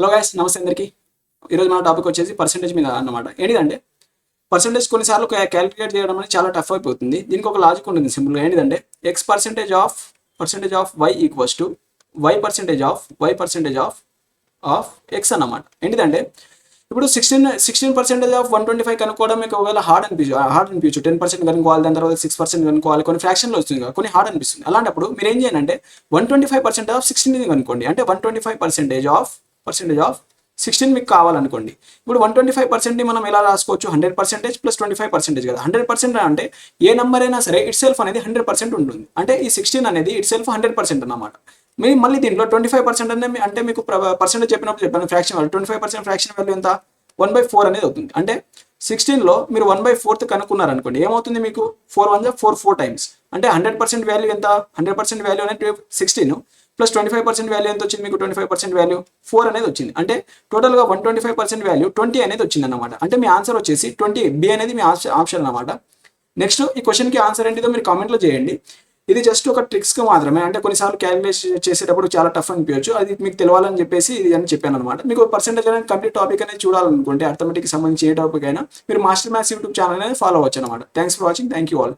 Hello guys, నమస్తే అందరికీ. ఈరోజు మన టాపిక్ వచ్చేసి పర్సెంటేజ్ మీద అన్నమాట. ఏంటిదంటే పర్సెంటేజ్ కొన్నిసార్లు క్యాలిక్యులేట్ చేయడం అనేది చాలా టఫ్ అయిపోతుంది. దీనికి ఒక లాజిక్ ఉంటుంది సింపుల్గా. ఏంటిదంటే x percentage of y equals to y percentage of x అన్నమాట. ఏంటిదంటే ఇప్పుడు 16% ఆఫ్ 125 కనుక్కోవడం మీకు ఒకవేళ హార్డ్ అనిపించు 10% కనుక్కోవాలి, దాని తర్వాత 6% కనుక్కోవాలి, కొన్ని ఫ్రాక్షన్లో వస్తుంది కదా, కొన్ని హార్డ్ అనిపిస్తుంది. అలాంటప్పుడు మీరు ఏం చేయాలంటే 125% ఆఫ్ 16 కనుక్కోండి. అంటే 125% ఆఫ్ 16 మీకు కావాలనుకోండి. ఇప్పుడు 125% మనం ఎలా రాసుకోవచ్చు? 100% ప్లస్ 25% కదా. 100% అంటే ఏ నెంబర్ అయినా సరే ఇట్ సెల్ఫ్ అనేది 100% ఉంటుంది. అంటే ఈ 16 అనేది ఇట్ సెల్ఫ్ 100% అన్నమాట. మీరు మళ్ళీ దీంట్లో 25% అంటే మీకు పర్సెంటేజ్ చెప్పాను ఫ్రాక్షన్ వాల్యూ. 25% ఫ్రాక్షన్ వాల్యూ ఎంత? 1/4 అనేది అవుతుంది. అంటే 16లో మీరు 1/4 కనుక్కున్నారనుకోండి, ఏమవుతుంది మీకు? 4 1 4 టైమ్స్. అంటే 100% వాల్యూ ఎంత? 100% వాల్యూ అనేది 16 ప్లస్ 25% వాల్యూ ఎంత వచ్చింది మీకు? 25% వాల్యూ 4 అనేది వచ్చింది. అంటే టోటల్గా 125% వాల్యూ 20 అనేది వచ్చింది అనమాట. అంటే మీ ఆన్సర్ వచ్చేసి 20. బి అనేది మీ ఆప్షన్ అనమాట. నెక్స్ట్ ఈ క్వశ్చన్కి ఆన్సర్ ఏంటిదో మీరు కామెంట్లో చేయండి. ఇది జస్ట్ ఒక ట్రిక్స్గా మాత్రమే. అంటే కొన్నిసార్లు క్యాలిక్యులేట్ చేసేటప్పుడు చాలా టఫ్ అనిపించవచ్చు. అది మీకు తెలియాలని చెప్పేసి ఇది అని చెప్పాను అనమాట. మీకు పర్సెంటేజ్ అనేది కంప్లీట్ టాపిక్ అనేది చూడాలనుకుంటే, అర్థమెటిక్ సంబంధించి ఏ టాపిక్ అయినా మీరు మాస్టర్ మ్యాథ్స్ యూట్యూబ్ ఛానల్ అనేది ఫాలో అవ్వచ్చు అనమాట. Thanks for watching. Thank you all.